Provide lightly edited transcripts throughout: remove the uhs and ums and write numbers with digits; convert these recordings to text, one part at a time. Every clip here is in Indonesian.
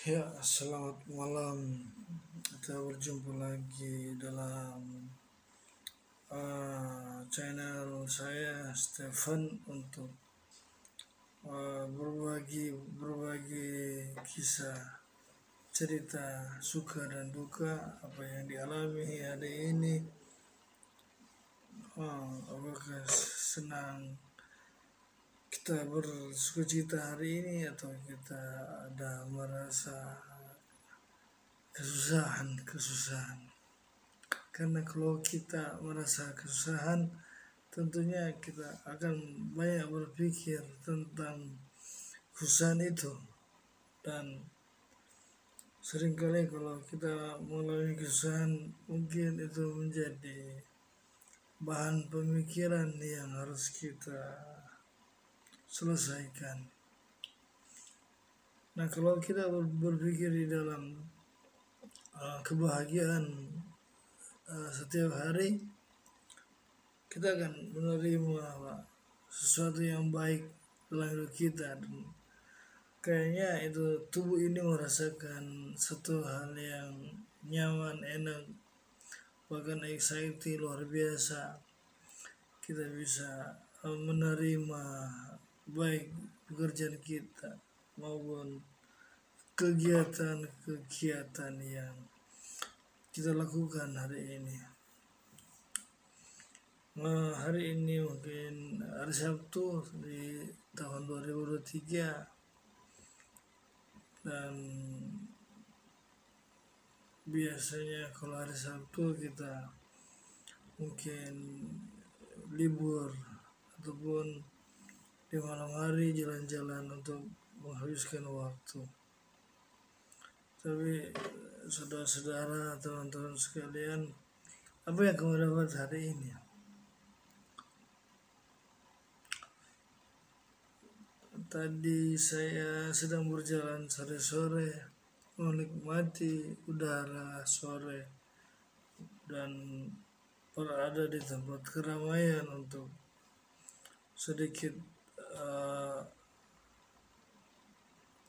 Ya, selamat malam. Kita berjumpa lagi dalam channel saya Stephen untuk berbagi kisah, cerita suka dan duka apa yang dialami hari ini. Apakah senang kita bersukacita hari ini atau kita ada merasa kesusahan. Karena kalau kita merasa kesusahan, tentunya kita akan banyak berpikir tentang kesusahan itu. Dan seringkali kalau kita mengalami kesusahan, mungkin itu menjadi bahan pemikiran yang harus kita selesaikan. Nah, kalau kita berpikir di dalam kebahagiaan setiap hari, kita akan menerima sesuatu yang baik dalam hidup kita, dan kayaknya itu tubuh ini merasakan satu hal yang nyaman, enak, bahkan exciting, luar biasa. Kita bisa menerima baik pekerjaan kita maupun kegiatan-kegiatan yang kita lakukan hari ini. Hari ini mungkin hari Sabtu di tahun 2023, dan biasanya kalau hari Sabtu kita mungkin libur ataupun di malam hari jalan-jalan untuk menghabiskan waktu. Tapi saudara-saudara, teman-teman sekalian, apa yang kamu dapat hari ini? Tadi saya sedang berjalan sore-sore, menikmati udara sore dan berada di tempat keramaian untuk sedikit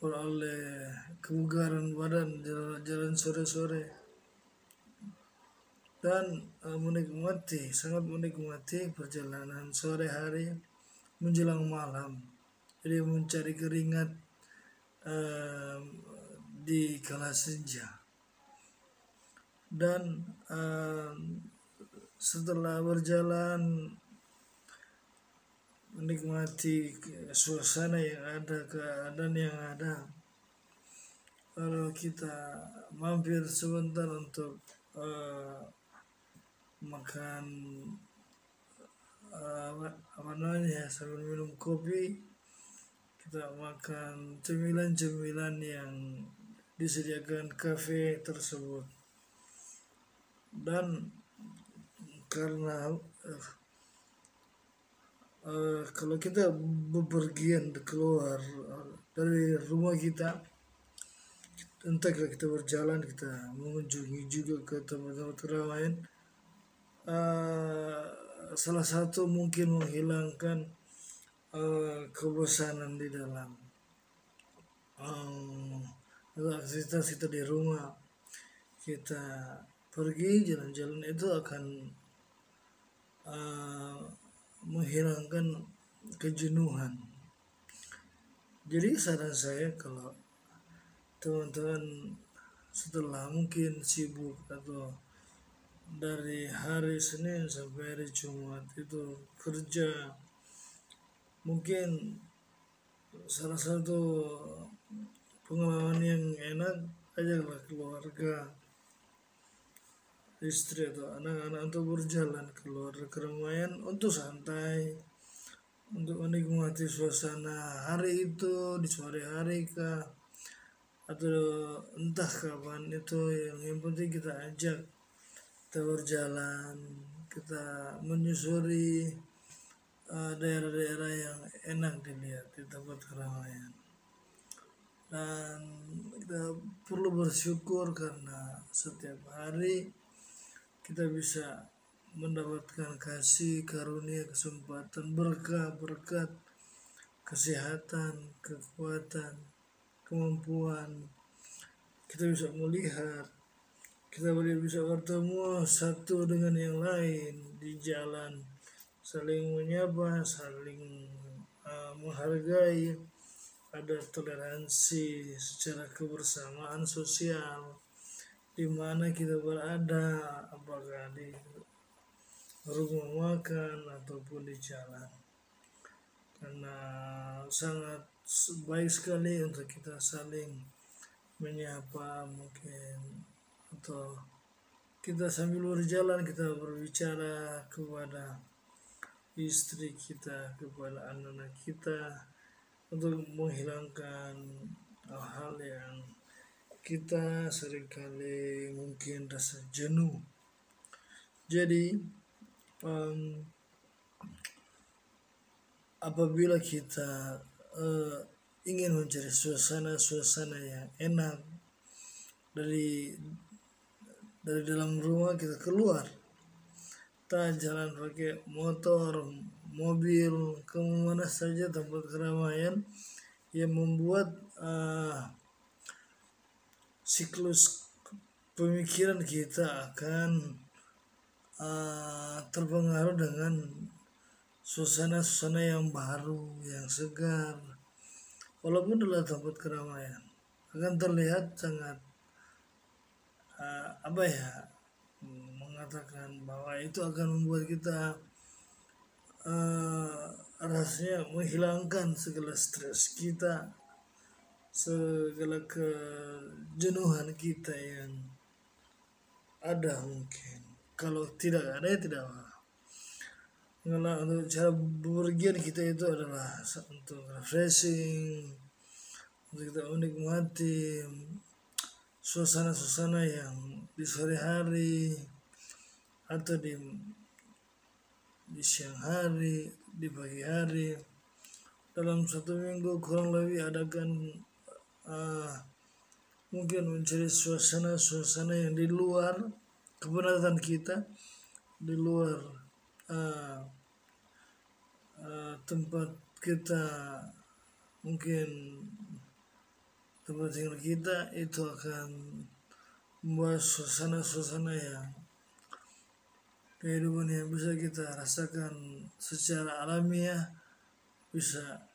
beroleh kebugaran badan jalan sore-sore, dan sangat menikmati perjalanan sore hari menjelang malam. Jadi mencari keringat di kala senja, dan setelah berjalan menikmati suasana yang ada, keadaan yang ada, kalau kita mampir sebentar untuk makan sambil minum kopi, kita makan cemilan-cemilan yang disediakan kafe tersebut. Dan karena kalau kita bepergian keluar dari rumah kita, entah kita berjalan, kita mengunjungi juga ke tempat-tempat keramaian, salah satu mungkin menghilangkan kebosanan di dalam aktivitas kita di rumah. Kita pergi jalan-jalan itu akan menghilangkan kejenuhan. Jadi saran saya, kalau teman-teman setelah mungkin sibuk atau dari hari Senin sampai hari Jumat itu kerja, mungkin salah satu pengalaman yang enak, ajaklah keluarga, istri atau anak-anak untuk berjalan keluar keramaian untuk santai, untuk menikmati suasana hari itu di sore hari kah atau entah kapan itu. Yang penting kita ajak, kita berjalan, kita menyusuri daerah-daerah yang enak dilihat di tempat keramaian. Dan kita perlu bersyukur karena setiap hari kita bisa mendapatkan kasih karunia, kesempatan, berkat, kesehatan, kekuatan, kemampuan, kita bisa melihat, kita bisa bertemu satu dengan yang lain di jalan, saling menyapa, saling menghargai, ada toleransi secara kebersamaan sosial di mana kita berada, apakah di rumah makan ataupun di jalan. Karena sangat baik sekali untuk kita saling menyapa mungkin, atau kita sambil berjalan kita berbicara kepada istri kita, kepada anak-anak kita, untuk menghilangkan hal-hal yang kita seringkali mungkin rasa jenuh. Jadi apabila kita ingin mencari suasana yang enak dari dalam rumah, kita keluar, kita jalan pakai motor, mobil, kemana saja tempat keramaian yang membuat siklus pemikiran kita akan terpengaruh dengan suasana yang baru, yang segar. Walaupun adalah tempat keramaian, akan terlihat sangat mengatakan bahwa itu akan membuat kita rasanya menghilangkan segala stres kita, segala kejenuhan kita yang ada mungkin. Kalau tidak ada ya tidak apa. Karena untuk cara bepergian kita itu adalah untuk refreshing, untuk kita menikmati suasana-suasana yang di sore hari atau di siang hari, di pagi hari. Dalam satu minggu kurang lebih adakan mungkin mencari suasana-suasana yang di luar kepenatan kita, di luar tempat kita, mungkin tempat tinggal kita, itu akan membuat suasana-suasana yang kehidupan yang bisa kita rasakan secara alamiah, bisa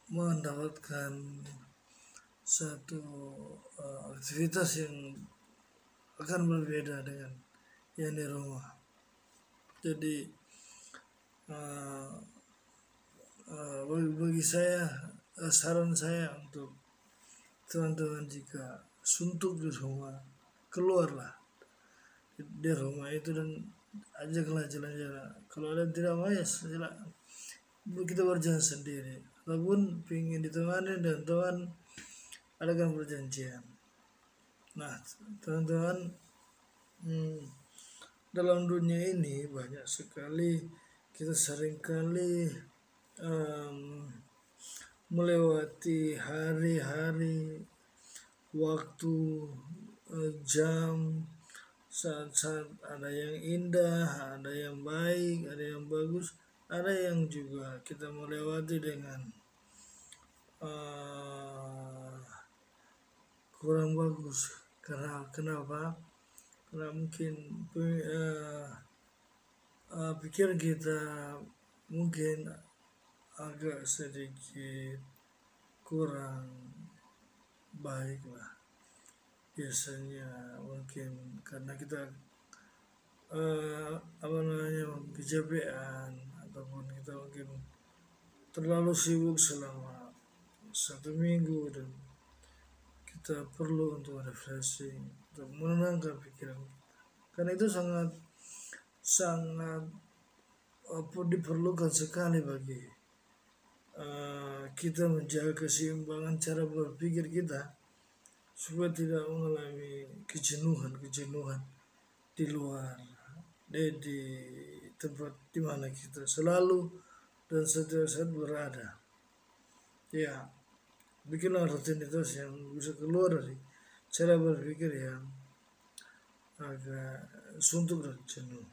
mendapatkan satu aktivitas yang akan berbeda dengan yang di rumah. Jadi bagi saya, saran saya untuk teman-teman, jika suntuk di rumah, keluarlah di rumah itu dan ajaklah jalan-jalan. Kalau ada tidak mau ya kita berjalan sendiri, ataupun ingin ditemani dan teman, adakan perjanjian. Nah teman-teman, dalam dunia ini banyak sekali kita seringkali melewati hari-hari, waktu, jam, saat-saat ada yang indah, ada yang baik, ada yang bagus, ada yang juga kita melewati dengan kurang bagus. Kenapa? Karena mungkin pikiran kita mungkin agak sedikit kurang baik lah. Biasanya mungkin karena kita kecapean, ataupun kita mungkin terlalu sibuk selama satu minggu, dan kita perlu untuk refreshing, untuk menenangkan pikiran kita. Karena itu sangat diperlukan sekali bagi kita menjaga keseimbangan cara berpikir kita, supaya tidak mengalami kejenuhan di luar, di tempat di mana kita selalu dan setiap saat berada. Ya, bikinlah rutinitas yang bisa keluar dari cara berpikir yang agak suntuk dan jenuh.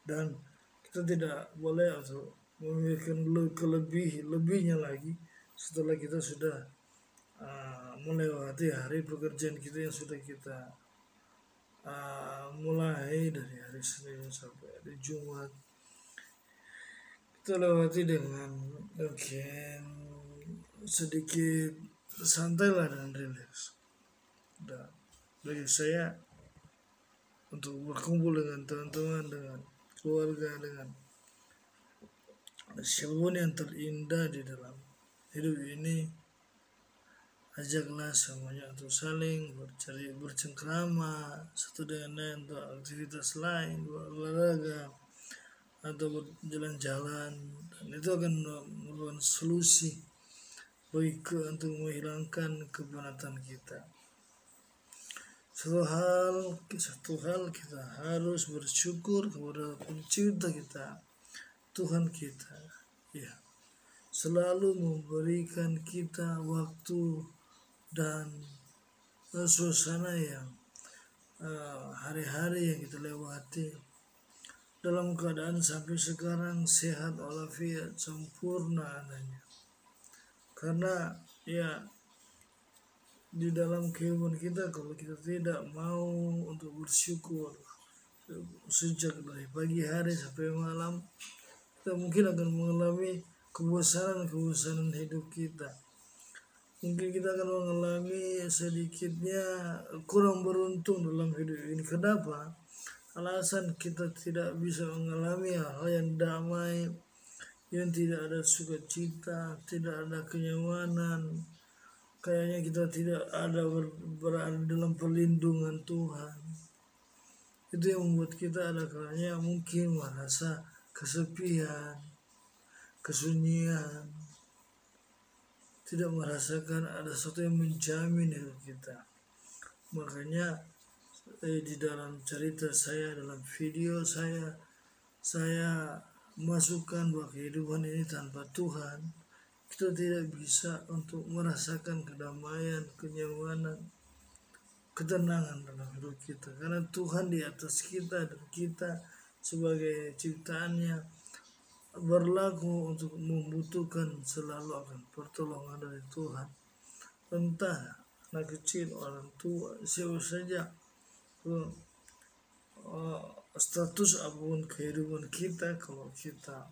Dan kita tidak boleh atau memikirkan lebihnya lagi setelah kita sudah melewati hari pekerjaan kita yang sudah kita mulai dari hari Senin sampai hari Jumat, kita lewati dengan mungkin sedikit santai lah dan rileks. Dan bagi saya untuk berkumpul dengan teman-teman, dengan keluarga, dengan siapapun yang terindah di dalam hidup ini, ajaklah semuanya untuk saling bercengkrama satu dengan lain, untuk aktivitas lain, berolahraga atau berjalan-jalan, dan itu akan merupakan solusi bagi untuk menghilangkan kepenatan kita. Satu hal kita harus bersyukur kepada pencipta kita, Tuhan kita, ya, selalu memberikan kita waktu dan suasana yang hari-hari yang kita lewati dalam keadaan sampai sekarang sehat walafiat sempurna adanya. Karena ya di dalam kehidupan kita, kalau kita tidak mau untuk bersyukur sejak dari pagi hari sampai malam, kita mungkin akan mengalami kebosanan hidup kita. Mungkin kita akan mengalami sedikitnya kurang beruntung dalam hidup ini. Kenapa? Alasan kita tidak bisa mengalami hal yang damai, yang tidak ada sukacita, tidak ada kenyamanan. Kayaknya kita tidak ada berada dalam perlindungan Tuhan. Itu yang membuat kita ada kalanya mungkin merasa kesepian, kesunyian, tidak merasakan ada sesuatu yang menjamin hidup kita. Makanya di dalam cerita saya, dalam video saya masukkan bahwa kehidupan ini tanpa Tuhan, kita tidak bisa untuk merasakan kedamaian, kenyamanan, ketenangan dalam hidup kita. Karena Tuhan di atas kita dan kita sebagai ciptaannya berlaku untuk membutuhkan selalu akan pertolongan dari Tuhan. Entah anak kecil, orang tua, siapa saja, status apapun kehidupan kita, kalau kita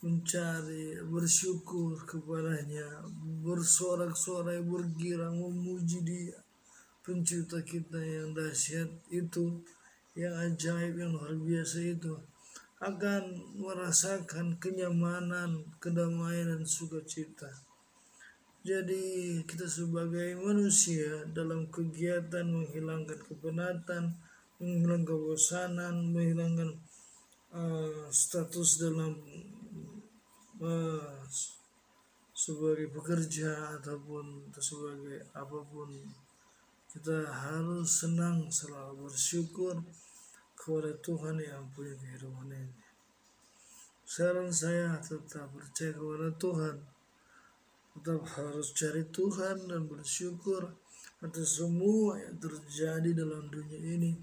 mencari, bersyukur kepadanya, bersorak-sorai, bergirang, memuji Dia, pencipta kita yang dahsyat itu, yang ajaib, yang luar biasa itu, akan merasakan kenyamanan, kedamaian, dan sukacita. Jadi kita sebagai manusia dalam kegiatan menghilangkan kepenatan, menghilangkan kebosanan, menghilangkan status dalam sebagai pekerja ataupun sebagai apapun, kita harus senang, selalu bersyukur kepada Tuhan yang punya kehidupan ini. Saran saya tetap percaya kepada Tuhan, tetap harus cari Tuhan dan bersyukur atas semua yang terjadi dalam dunia ini.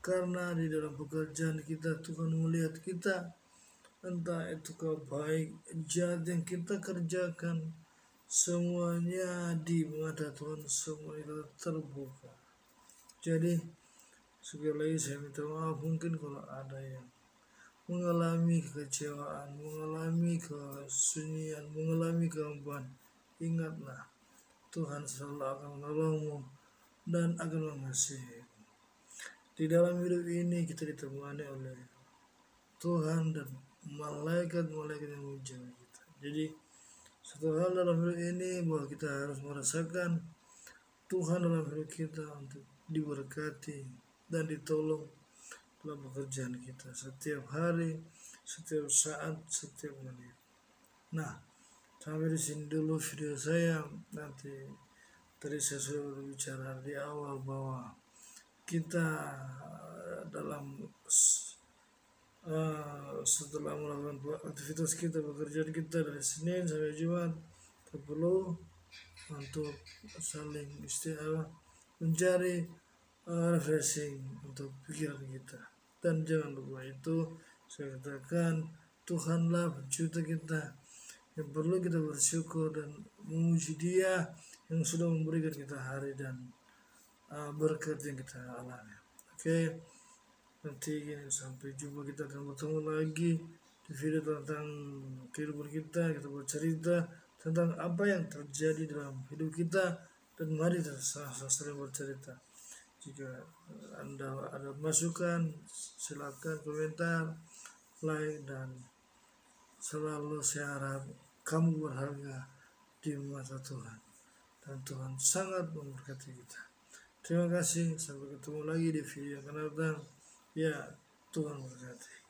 Karena di dalam pekerjaan kita, Tuhan melihat kita, entah itu baik jahat yang kita kerjakan, semuanya di mata Tuhan, semuanya terbuka. Jadi sekali lagi saya minta maaf mungkin kalau ada yang mengalami kekecewaan, mengalami kesunyian, mengalami kehampan. Ingatlah, Tuhan selalu akan menolongmu dan akan mengasihi. Di dalam hidup ini kita ditemani oleh Tuhan dan malaikat-malaikat yang menjaga kita. Jadi satu hal dalam hidup ini bahwa kita harus merasakan Tuhan dalam hidup kita untuk diberkati dan ditolong dalam pekerjaan kita setiap hari, setiap saat, setiap menit. Nah, sampai di sini dulu video saya. Nanti tadi saya sudah berbicara di awal bahwa kita dalam setelah melakukan aktivitas kita, pekerjaan kita dari Senin sampai Jumat, kita perlu untuk saling mencari refreshing untuk pikiran kita. Dan jangan lupa itu, saya katakan Tuhanlah pencipta kita yang perlu kita bersyukur dan memuji Dia yang sudah memberikan kita hari dan berkat yang kita alami. Oke, nanti sampai jumpa, kita akan bertemu lagi di video tentang kehidupan kita bercerita tentang apa yang terjadi dalam hidup kita, dan mari kita saling bercerita. Jika Anda ada masukan, silakan komentar, like, dan selalu saya harap kamu berharga di mata Tuhan, dan Tuhan sangat memberkati kita. Terima kasih, sampai ketemu lagi di video yang akan datang. Ya, Tuhan memberkati.